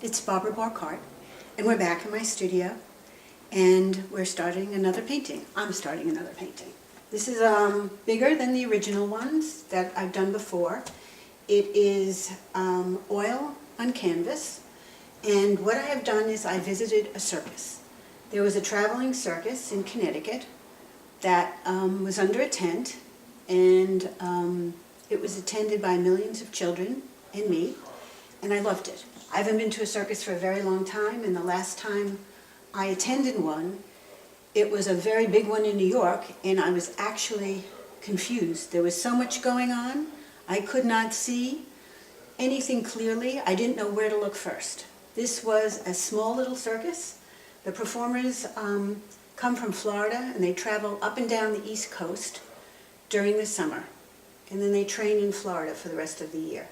It's Barbara Borck-Hart, and we're back in my studio, and we're starting another painting. I'm starting another painting. This is bigger than the original ones that I've done before. It is oil on canvas, and what I have done is I visited a circus. There was a traveling circus in Connecticut that was under a tent, and it was attended by millions of children and me, and I loved it. I haven't been to a circus for a very long time, and the last time I attended one, it was a very big one in New York, and I was actually confused. There was so much going on, I could not see anything clearly. I didn't know where to look first. This was a small little circus. The performers come from Florida, and they travel up and down the East Coast during the summer, and then they train in Florida for the rest of the year.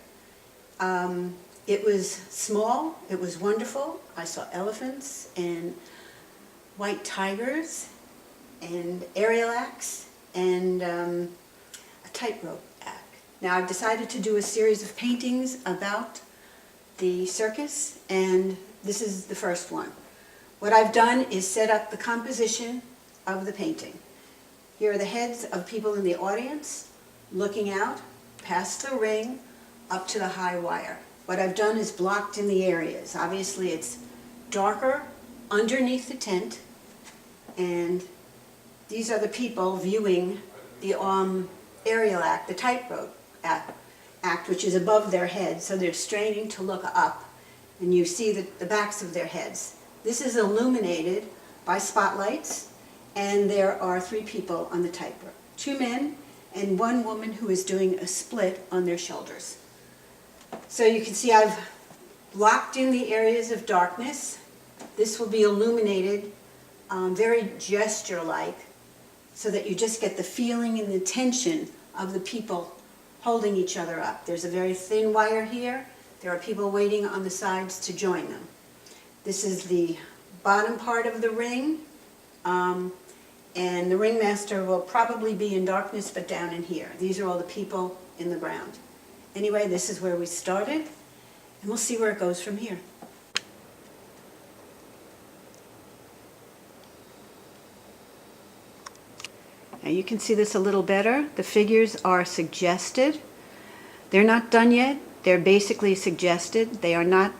It was small, it was wonderful. I saw elephants and white tigers and aerial acts and a tightrope act. Now I've decided to do a series of paintings about the circus, and this is the first one. What I've done is set up the composition of the painting. Here are the heads of people in the audience looking out past the ring up to the high wire. What I've done is blocked in the areas. Obviously it's darker underneath the tent, and these are the people viewing the aerial act, the tightrope act, which is above their heads, so they're straining to look up, and you see the backs of their heads. This is illuminated by spotlights, and there are 3 people on the tightrope. 2 men and 1 woman who is doing a split on their shoulders. So you can see I've blocked in the areas of darkness. This will be illuminated very gesture-like, so that you just get the feeling and the tension of the people holding each other up. There's a very thin wire here. There are people waiting on the sides to join them. This is the bottom part of the ring, and the ringmaster will probably be in darkness, but down in here. These are all the people in the ground. Anyway, this is where we started, and we'll see where it goes from here. Now you can see this a little better. The figures are suggested. They're not done yet. They're basically suggested. They are not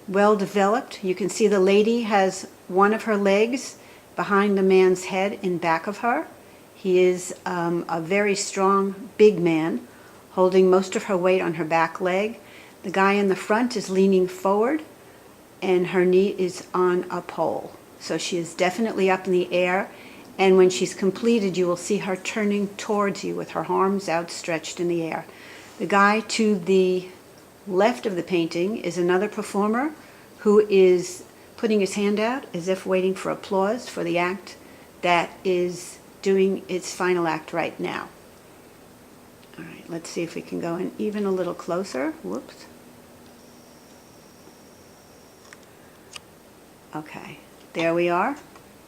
well developed. You can see the lady has one of her legs behind the man's head in back of her. He is a very strong, big man, holding most of her weight on her back leg. The guy in the front is leaning forward, and her knee is on a pole. So she is definitely up in the air, and when she's completed, you will see her turning towards you with her arms outstretched in the air. The guy to the left of the painting is another performer who is putting his hand out as if waiting for applause for the act that is doing its final act right now. All right, let's see if we can go in even a little closer. Whoops. Okay, there we are.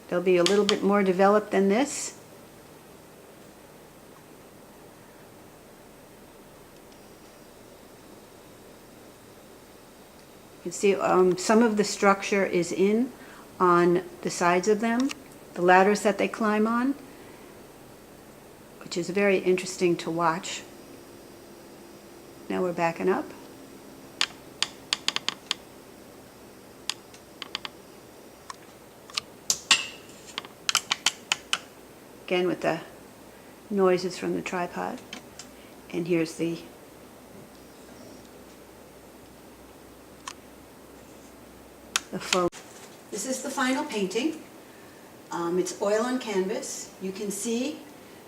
They'll be a little bit more developed than this. You can see some of the structure is in on the sides of them, the ladders that they climb on, which is very interesting to watch. Now we're backing up. Again with the noises from the tripod. And here's the photo. This is the final painting. It's oil on canvas. You can see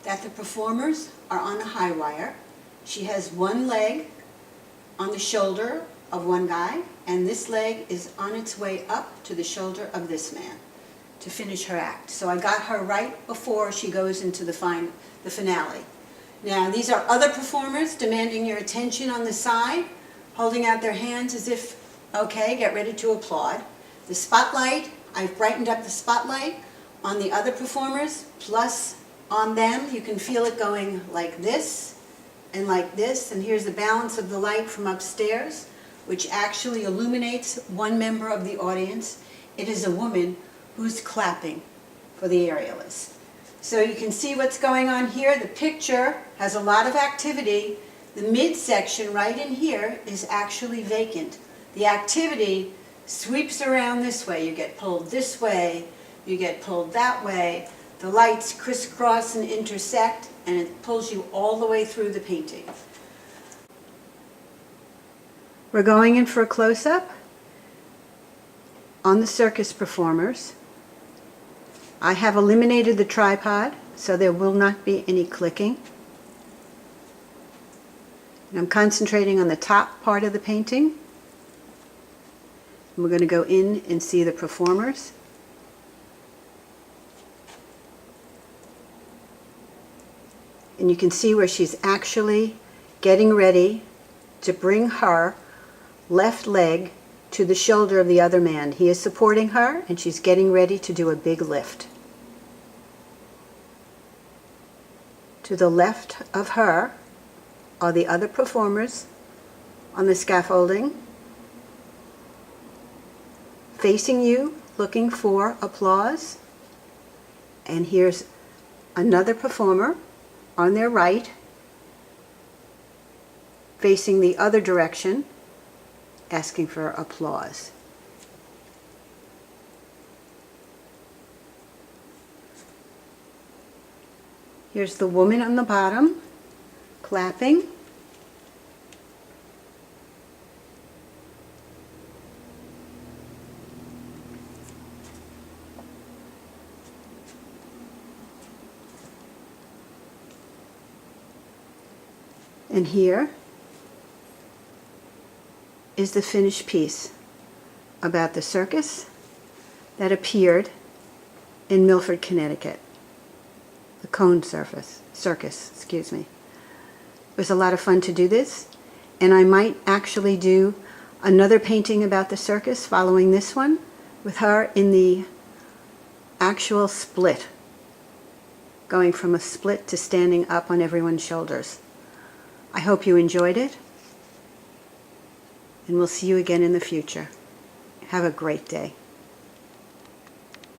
that the performers are on the high wire. She has one leg on the shoulder of one guy, and this leg is on its way up to the shoulder of this man to finish her act. So I got her right before she goes into the finale. Now these are other performers demanding your attention on the side, holding out their hands as if, okay, get ready to applaud. The spotlight, I've brightened up the spotlight on the other performers, plus on them. You can feel it going like this and like this, and here's the balance of the light from upstairs, which actually illuminates one member of the audience. It is a woman who's clapping for the aerialist. So you can see what's going on here. The picture has a lot of activity. The midsection right in here is actually vacant. The activity sweeps around this way. You get pulled this way, you get pulled that way. The lights crisscross and intersect, and it pulls you all the way through the painting. We're going in for a close-up on the circus performers. I have eliminated the tripod, so there will not be any clicking. And I'm concentrating on the top part of the painting. And we're going to go in and see the performers. And you can see where she's actually getting ready to bring her left leg to the shoulder of the other man. He is supporting her, and she's getting ready to do a big lift. To the left of her are the other performers on the scaffolding, facing you, looking for applause. And here's another performer on their right, facing the other direction, asking for applause. Here's the woman on the bottom, clapping. And here is the finished piece about the circus that appeared in Milford, Connecticut. The cone circus, excuse me. It was a lot of fun to do this, and I might actually do another painting about the circus following this one, with her in the actual split, going from a split to standing up on everyone's shoulders. I hope you enjoyed it, and we'll see you again in the future. Have a great day.